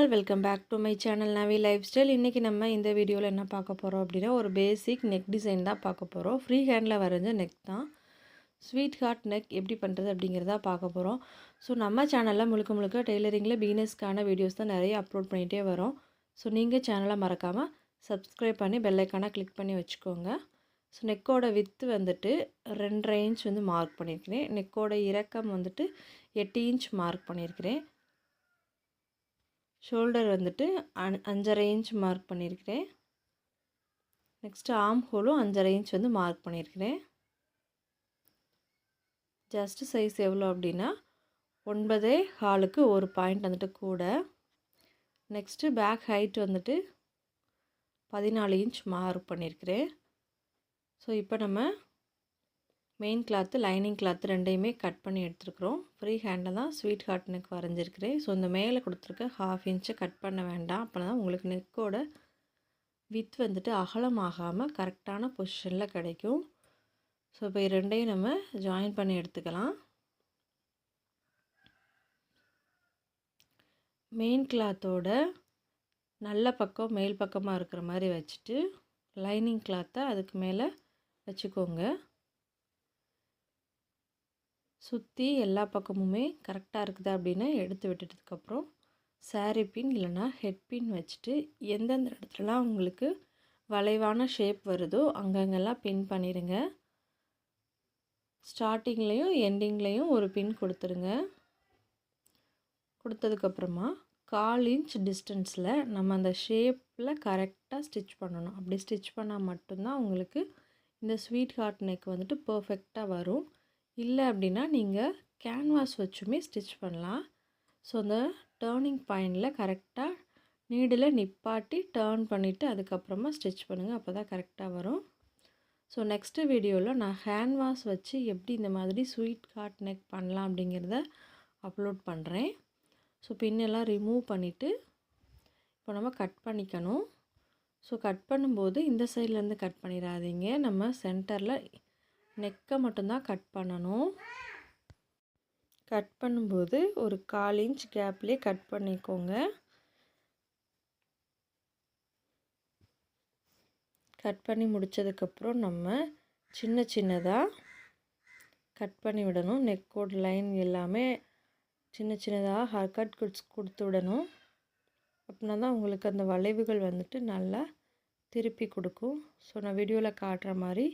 All welcome back to my channel Navi lifestyle. இன்றைக்கி நம்ம இந்த வீடியோவில் என்ன பார்க்க போகிறோம் அப்படின்னா, ஒரு பேசிக் நெக் டிசைன் தான் பார்க்க போகிறோம். ஃப்ரீ ஹேண்டில் வரைஞ்ச நெக் தான். ஸ்வீட் ஹார்ட் நெக் எப்படி பண்ணுறது அப்படிங்கிறத பார்க்க போகிறோம். ஸோ நம்ம சேனலில் முழுக்க முழுக்க டெய்லரிங்கில் பிகினர்ஸ்க்கான வீடியோஸ் தான் நிறைய அப்லோட் பண்ணிகிட்டே வரோம். ஸோ நீங்கள் சேனலை மறக்காமல் சப்ஸ்கிரைப் பண்ணி பெல் ஐக்கானை கிளிக் பண்ணி வச்சுக்கோங்க. ஸோ நெக்கோட வித்து வந்துட்டு 2.5 இன்ச் வந்து மார்க் பண்ணியிருக்கிறேன். நெக்கோட இறக்கம் வந்துட்டு 8 இன்ச் மார்க் பண்ணியிருக்கிறேன். ஷோல்டர் வந்துட்டு 5.5 இன்ச் மார்க் பண்ணியிருக்கிறேன். நெக்ஸ்ட்டு ஆர்ம் ஹோலும் 5.5 இன்ச் வந்து மார்க் பண்ணியிருக்கிறேன். ஜஸ்ட்டு சைஸ் எவ்வளோ அப்படின்னா 9.25க்கு ஒரு பாயிண்ட் வந்துட்டு கூட. நெக்ஸ்ட்டு பேக் ஹைட் வந்துட்டு 14 இன்ச் மார்க் பண்ணியிருக்கிறேன். ஸோ இப்போ நம்ம மெயின் கிளாத்து லைனிங் கிளாத்து ரெண்டையுமே கட் பண்ணி எடுத்துருக்குறோம். ஃப்ரீ ஹேண்டில் தான் ஸ்வீட் ஹார்ட் நெக் வரைஞ்சிருக்கிறேன். ஸோ இந்த மேலே கொடுத்துருக்க 1/2 இன்ச்சை கட் பண்ண வேண்டாம். அப்போ தான் உங்களுக்கு நெக்கோட வித் வந்துட்டு அகலமாகாமல் கரெக்டான பொசிஷனில் கிடைக்கும். ஸோ இப்போ ரெண்டையும் நம்ம ஜாயின் பண்ணி எடுத்துக்கலாம். மெயின் கிளாத்தோட நல்ல பக்கம் மேல் பக்கமாக இருக்கிற மாதிரி வச்சுட்டு லைனிங் கிளாத்தை அதுக்கு மேலே வச்சுக்கோங்க. சுற்றி எல்லா பக்கமுமே கரெக்டாக இருக்குது அப்படின்னு எடுத்து விட்டுட்டதுக்கப்புறம் சாரீ பின் இல்லைனா ஹெட் பின் வச்சுட்டு எந்தெந்த இடத்துலலாம் உங்களுக்கு வளைவான ஷேப் வருதோ அங்கங்கெல்லாம் பின் பண்ணிடுங்க. ஸ்டார்டிங்லேயும் எண்டிங்லேயும் ஒரு பின் கொடுத்துருங்க. கொடுத்ததுக்கப்புறமா 1/4 இன்ச் டிஸ்டன்ஸில் நம்ம அந்த ஷேப்பில் கரெக்டாக ஸ்டிச் பண்ணணும். அப்படி ஸ்டிச் பண்ணால் மட்டும்தான் உங்களுக்கு இந்த ஸ்வீட் ஹார்ட் நெக் வந்துட்டு பர்ஃபெக்டாக வரும். இல்லை அப்படின்னா நீங்கள் கேன்வாஸ் வச்சுமே ஸ்டிச் பண்ணலாம். ஸோ அந்த டேர்னிங் பாயிண்டில் கரெக்டாக நீடில் நிப்பாட்டி டேர்ன் பண்ணிவிட்டு அதுக்கப்புறமா ஸ்டிச் பண்ணுங்கள். அப்போ தான் கரெக்டாக வரும். ஸோ நெக்ஸ்ட்டு வீடியோவில் நான் ஹேண்ட்வாஷ் வச்சு எப்படி இந்த மாதிரி ஸ்வீட் ஹார்ட் நெக் பண்ணலாம் அப்படிங்கிறத அப்லோட் பண்ணுறேன். ஸோ பின்னெல்லாம் ரிமூவ் பண்ணிவிட்டு இப்போ நம்ம கட் பண்ணிக்கணும். ஸோ கட் பண்ணும்போது இந்த சைட்லேருந்து கட் பண்ணிடாதீங்க. நம்ம சென்டரில் நெக்கை மட்டும்தான் கட் பண்ணணும். கட் பண்ணும்போது ஒரு 1/4 இன்ச் கேப்லேயே கட் பண்ணிக்கோங்க. கட் பண்ணி முடித்ததுக்கப்புறம் நம்ம சின்ன சின்னதாக கட் பண்ணி விடணும். நெக்கோட லைன் எல்லாமே சின்ன சின்னதாக ஹேர் கட் கொடுத்து விடணும். அப்படின்னா தான் உங்களுக்கு அந்த வளைவுகள் வந்துட்டு நல்லா திருப்பி கொடுக்கும். ஸோ நான் வீடியோவில் காட்டுற மாதிரி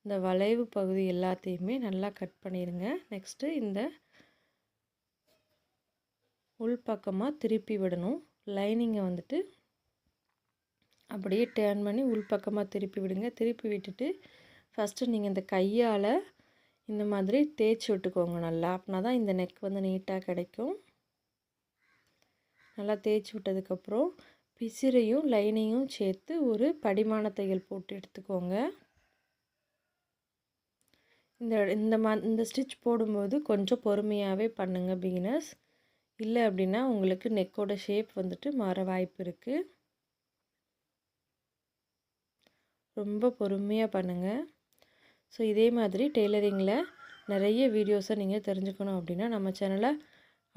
இந்த வளைவு பகுதி எல்லாத்தையுமே நல்லா கட் பண்ணிடுங்க. நெக்ஸ்ட்டு இந்த உள்பக்கமாக திருப்பி விடணும். லைனிங்கை வந்துட்டு அப்படியே டேர்ன் பண்ணி உள்பக்கமாக திருப்பி விடுங்க. திருப்பி விட்டுட்டு ஃபஸ்ட்டு நீங்கள் இந்த கையால் இந்த மாதிரி தேய்ச்சி விட்டுக்கோங்க நல்லா. அப்படின்னா தான் இந்த நெக் வந்து நீட்டாக கிடைக்கும். நல்லா தேய்ச்சி விட்டதுக்கப்புறம் பிசிறையும் லைனிங்கும் சேர்த்து ஒரு படிமான தையல் போட்டு எடுத்துக்கோங்க. இந்த ஸ்டிச் போடும்போது கொஞ்சம் பொறுமையாகவே பண்ணுங்கள் பிகினர்ஸ். இல்லை அப்படின்னா உங்களுக்கு நெக்கோட ஷேப் வந்துட்டு மாற வாய்ப்பு இருக்குது. ரொம்ப பொறுமையாக பண்ணுங்கள். ஸோ இதே மாதிரி டெய்லரிங்கில் நிறைய வீடியோஸை நீங்கள் தெரிஞ்சுக்கணும் அப்படின்னா நம்ம சேனலை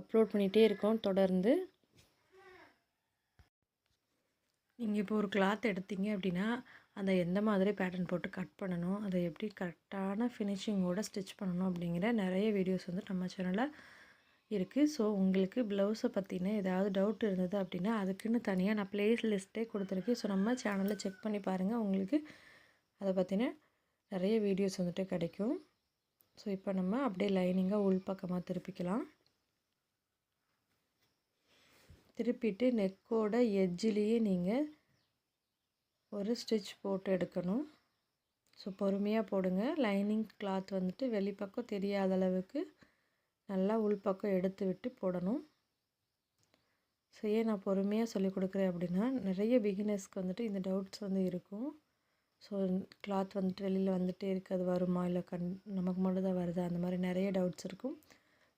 அப்லோட் பண்ணிகிட்டே இருக்கோம் தொடர்ந்து. நீங்கள் இப்போ ஒரு கிளாத் எடுத்தீங்க அப்படின்னா அதை எந்த மாதிரி பேட்டர்ன் போட்டு கட் பண்ணணும், அதை எப்படி கரெக்டான ஃபினிஷிங்கோடு ஸ்டிச் பண்ணணும் அப்படிங்கிற நிறைய வீடியோஸ் வந்து நம்ம சேனலில் இருக்குது. ஸோ உங்களுக்கு ப்ளவுஸை பற்றின ஏதாவது டவுட் இருந்தது அப்படின்னா அதுக்குன்னு தனியாக நான் ப்ளேஸ் லிஸ்ட்டே கொடுத்துருக்கேன். ஸோ நம்ம சேனலில் செக் பண்ணி பாருங்கள். உங்களுக்கு அதை பற்றின நிறைய வீடியோஸ் வந்துட்டு கிடைக்கும். ஸோ இப்போ நம்ம அப்படியே லைனிங்காக உள்பக்கமாக திருப்பிக்கலாம். திருப்பிட்டு நெக்கோட எட்ஜிலேயே நீங்கள் ஒரு ஸ்டிச் போட்டு எடுக்கணும். ஸோ பொறுமையாக போடுங்க. லைனிங் கிளாத் வந்துட்டு வெளிப்பக்கம் தெரியாத அளவுக்கு நல்லா உள்பக்கம் எடுத்து விட்டு போடணும். ஸோ ஏன் நான் பொறுமையாக சொல்லிக் கொடுக்குறேன் அப்படின்னா நிறைய பிகினர்ஸ்க்கு வந்துட்டு இந்த டவுட்ஸ் வந்து இருக்கும். ஸோ கிளாத் வந்துட்டு வெளியில் வந்துட்டே இருக்குது, அது வருமா இல்லை நமக்கு மட்டும் தான் வருதா, அந்த மாதிரி நிறைய டவுட்ஸ் இருக்கும்.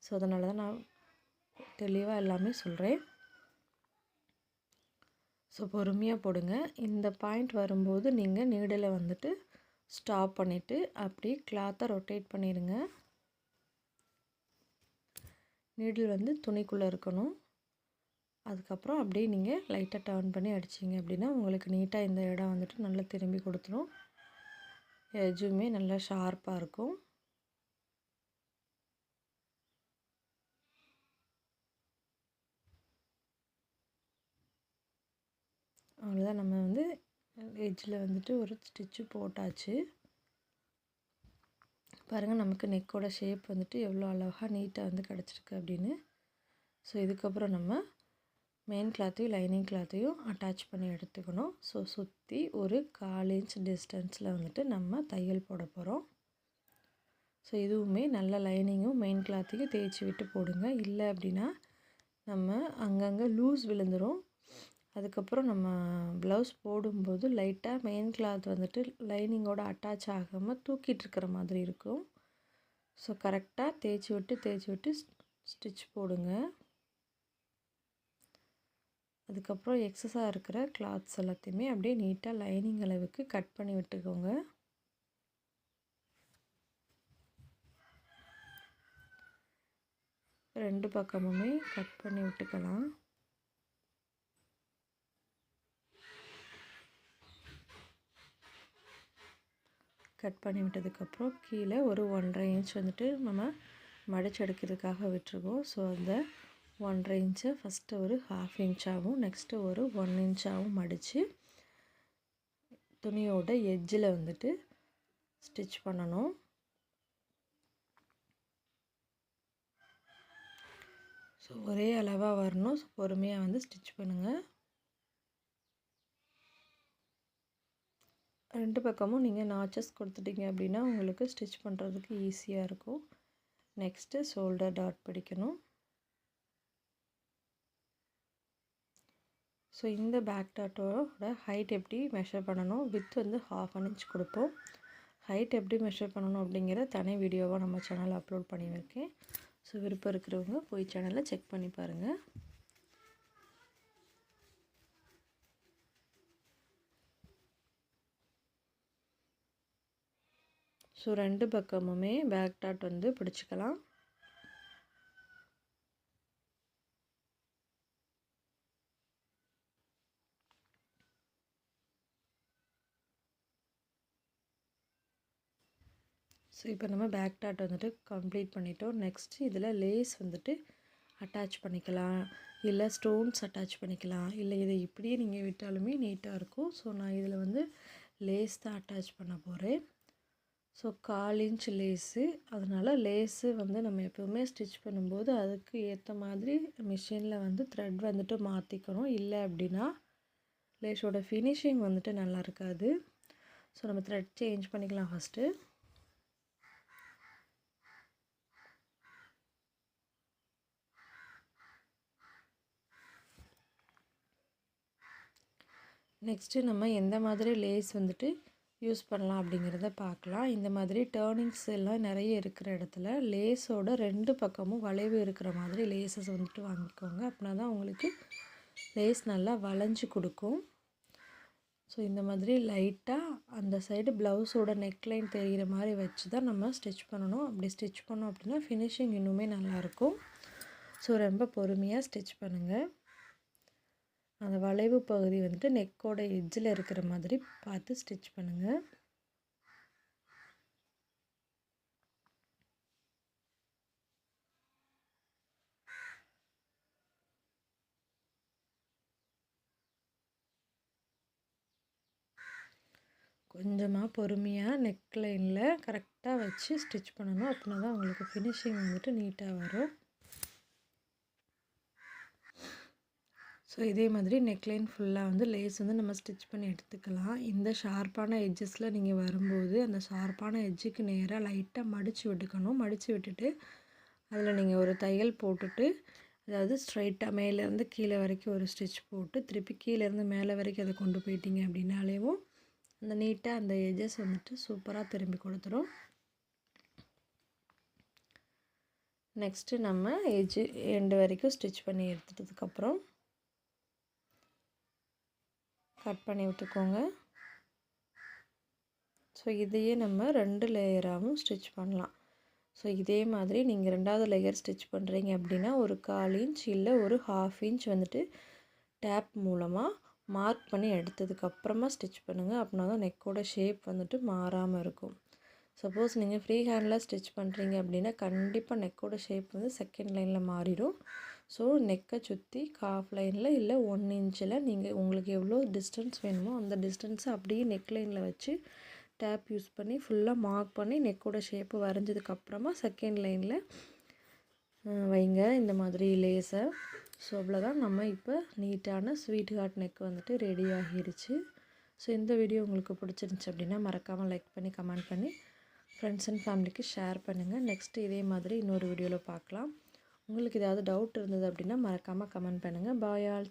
ஸோ அதனால தான் நான் தெளிவாக எல்லாமே சொல்கிறேன். ஸோ பொறுமையாக போடுங்க. இந்த பாயிண்ட் வரும்போது நீங்கள் நீடில் வந்துட்டு ஸ்டாப் பண்ணிவிட்டு அப்படியே கிளாத்தை ரொட்டேட் பண்ணிடுங்க. நீடில் வந்து துணிக்குள்ளே இருக்கணும். அதுக்கப்புறம் அப்படியே நீங்கள் லைட்டாக டர்ன் பண்ணி அடிச்சிங்க அப்படின்னா உங்களுக்கு நீட்டாக இந்த இடம் வந்துட்டு நல்லா திரும்பி கொடுத்துரும். எஜ்ஜுமே நல்லா ஷார்ப்பாக இருக்கும். அவ்வளோதான், நம்ம வந்து எட்ஜில் வந்துட்டு ஒரு ஸ்டிச்சு போட்டாச்சு. பாருங்கள் நமக்கு நெக்கோட ஷேப் வந்துட்டு எவ்வளோ அழகாக நீட்டாக வந்து கிடச்சிருக்கு அப்படின்னு. ஸோ இதுக்கப்புறம் நம்ம மெயின் கிளாத்தையும் லைனிங் கிளாத்தையும் அட்டாச் பண்ணி எடுத்துக்கணும். ஸோ சுற்றி ஒரு 1/4 இன்ச் டிஸ்டன்ஸில் வந்துட்டு நம்ம தையல் போட போகிறோம். ஸோ இதுவுமே நல்ல லைனிங்கும் மெயின் கிளாத்தையும் தேய்ச்சி விட்டு போடுங்க. இல்லை அப்படின்னா நம்ம அங்கங்கே லூஸ் விழுந்துடும். அதுக்கப்புறம் நம்ம ப்ளவுஸ் போடும்போது லைட்டாக மெயின் கிளாத் வந்துட்டு லைனிங்கோட அட்டாச் ஆகாமல் தூக்கிட்டு இருக்கிற மாதிரி இருக்கும். ஸோ கரெக்டாக தேய்ச்சி விட்டு ஸ்டிச் போடுங்க. அதுக்கப்புறம் எக்ஸஸாக இருக்கிற கிளாத்ஸ் எல்லாத்தையுமே அப்படியே நீட்டாக லைனிங் அளவுக்கு கட் பண்ணி விட்டுக்கோங்க. ரெண்டு பக்கமுமே கட் பண்ணி விட்டுக்கலாம். கட் பண்ணி விட்டதுக்கப்புறம் கீழே ஒரு 1.5 இன்ச் வந்துட்டு நம்ம மடிச்சு எடுக்கிறதுக்காக விட்டுருக்கோம். ஸோ அந்த 1.5 இன்ச்சை ஃபஸ்ட்டு ஒரு 1/2 இன்ச்சாகவும் நெக்ஸ்ட்டு ஒரு 1 இன்ச்சாகவும் மடித்து துணியோட எட்ஜில் வந்துட்டு ஸ்டிச் பண்ணணும். ஸோ ஒரே அளவாக வரணும். ஸோ பொறுமையாக வந்து ஸ்டிச் பண்ணுங்கள். ரெண்டு பக்கமும் நீங்கள் நாச்சஸ் கொடுத்துட்டீங்க அப்படின்னா உங்களுக்கு ஸ்டிச் பண்ணுறதுக்கு ஈஸியாக இருக்கும். நெக்ஸ்ட்டு ஷோல்டர் டாட் பிடிக்கணும். ஸோ இந்த பேக் டாட்டோட ஹைட் எப்படி மெஷர் பண்ணணும், வித் வந்து 1/2 இன்ச் கொடுப்போம். ஹைட் எப்படி மெஷர் பண்ணணும் அப்படிங்கிற தனி வீடியோவாக நம்ம சேனலில் அப்லோட் பண்ணியிருக்கேன். ஸோ விருப்பம் இருக்கிறவங்க போய் சேனலை செக் பண்ணி பாருங்கள். ஸோ ரெண்டு பக்கமுமே பேக் டாட் வந்து பிடிச்சிக்கலாம். ஸோ இப்போ நம்ம பேக் டாட் வந்துட்டு கம்ப்ளீட் பண்ணிட்டோம். நெக்ஸ்ட்டு இதில் லேஸ் வந்துட்டு அட்டாச் பண்ணிக்கலாம், இல்லை ஸ்டோன்ஸ் அட்டாச் பண்ணிக்கலாம், இல்லை இதை இப்படியே நீங்கள் விட்டாலுமே நீட்டாக இருக்கும். ஸோ நான் இதில் வந்து லேஸ் தான் அட்டாச் பண்ண போகிறேன். ஸோ 1/4 இன்ச் லேஸு, அதனால் லேஸு வந்து நம்ம எப்போவுமே ஸ்டிச் பண்ணும்போது அதுக்கு ஏற்ற மாதிரி மிஷினில் வந்து த்ரெட் வந்துட்டு மாற்றிக்கணும். இல்லை அப்படின்னா லேஸோட ஃபினிஷிங் வந்துட்டு நல்லா இருக்காது. ஸோ நம்ம த்ரெட் சேஞ்ச் பண்ணிக்கலாம் ஃபஸ்ட்டு. நெக்ஸ்ட்டு நம்ம எந்த மாதிரி லேஸ் வந்துட்டு யூஸ் பண்ணலாம் அப்படிங்கிறத பார்க்கலாம். இந்த மாதிரி டேர்னிங்ஸ் எல்லாம் நிறைய இருக்கிற இடத்துல லேஸோட ரெண்டு பக்கமும் வளைவு இருக்கிற மாதிரி லேஸஸ் வந்துட்டு வாங்கிக்கோங்க. அப்படின்னா தான் உங்களுக்கு லேஸ் நல்லா வளைஞ்சு கொடுக்கும். ஸோ இந்த மாதிரி லைட்டாக அந்த சைடு ப்ளவுஸோட நெக்லைன் தெரிகிற மாதிரி வச்சு தான் நம்ம ஸ்டிச் பண்ணணும். அப்படி ஸ்டிச் பண்ணோம் அப்படின்னா ஃபினிஷிங் இன்னுமே நல்லாயிருக்கும். ஸோ ரொம்ப பொறுமையாக ஸ்டிச் பண்ணுங்கள். அந்த வளைவு பகுதி வந்துட்டு நெக்கோட எட்ஜில் இருக்கிற மாதிரி பார்த்து ஸ்டிச் பண்ணுங்கள். கொஞ்சமாக பொறுமையாக நெக்லைனில் கரெக்டாக வச்சு ஸ்டிச் பண்ணணும். அப்படின்னா தான் உங்களுக்கு ஃபினிஷிங் வந்துட்டு நீட்டாக வரும். ஸோ இதே மாதிரி நெக்லைன் ஃபுல்லாக வந்து லேஸ் வந்து நம்ம ஸ்டிச் பண்ணி எடுத்துக்கலாம். இந்த ஷார்ப்பான எட்ஜஸில் நீங்கள் வரும்போது அந்த ஷார்ப்பான எட்ஜுக்கு நேராக லைட்டாக மடித்து விட்டுக்கணும். மடித்து விட்டுட்டு அதில் நீங்கள் ஒரு தையல் போட்டுட்டு, அதாவது ஸ்ட்ரைட்டாக மேலேருந்து கீழே வரைக்கும் ஒரு ஸ்டிச் போட்டு திருப்பி கீழேருந்து மேலே வரைக்கும் அதை கொண்டு போயிட்டீங்க அப்படின்னாலேவும் அந்த நீட்டாக அந்த எட்ஜஸ் வந்துட்டு சூப்பராக திரும்பி கொடுத்துரும். நெக்ஸ்ட்டு நம்ம எட்ஜு எண்டு வரைக்கும் ஸ்டிச் பண்ணி எடுத்துட்டதுக்கப்புறம் கட் பண்ணி விட்டுக்கோங்க. ஸோ இதையே நம்ம 2 லேயராகவும் ஸ்டிச் பண்ணலாம். ஸோ இதே மாதிரி நீங்கள் 2வது லேயர் ஸ்டிச் பண்ணுறீங்க அப்படின்னா ஒரு 1/4 இன்ச் இல்லை ஒரு 1/2 இன்ச் வந்துட்டு டேப் மூலமாக மார்க் பண்ணி எடுத்ததுக்கப்புறமா ஸ்டிச் பண்ணுங்கள். அப்படின்னா தான் நெக்கோட ஷேப் வந்துட்டு மாறாமல் இருக்கும். சப்போஸ் நீங்கள் ஃப்ரீ ஹேண்டில் ஸ்டிச் பண்ணுறீங்க அப்படின்னா கண்டிப்பாக நெக்கோட ஷேப் வந்து செகண்ட் லைனில் மாறிடும். ஸோ நெக்கை சுற்றி 1/2 லைனில் இல்லை 1 இன்ச்சில் நீங்கள் உங்களுக்கு எவ்வளோ டிஸ்டன்ஸ் வேணுமோ அந்த டிஸ்டன்ஸை அப்படியே நெக் லைனில் வச்சு டேப் யூஸ் பண்ணி ஃபுல்லாக மார்க் பண்ணி நெக்கோட ஷேப்பு வரைஞ்சதுக்கப்புறமா செகண்ட் லைனில் வைங்க இந்த மாதிரி லேஸை. ஸோ அவ்வளோதான், நம்ம இப்போ நீட்டான ஸ்வீட் ஹார்ட் நெக் வந்துட்டு ரெடி ஆகிருச்சு. ஸோ இந்த வீடியோ உங்களுக்கு பிடிச்சிருந்துச்சி அப்படின்னா மறக்காமல் லைக் பண்ணி கமெண்ட் பண்ணி ஃப்ரெண்ட்ஸ் அண்ட் ஃபேமிலிக்கு ஷேர் பண்ணுங்கள். நெக்ஸ்ட்டு இதே மாதிரி இன்னொரு வீடியோவில் பார்க்கலாம். உங்களுக்கு ஏதாவது டவுட் இருந்தது அப்படின்னா மறக்காமல் கமெண்ட் பண்ணுங்கள். Bye all.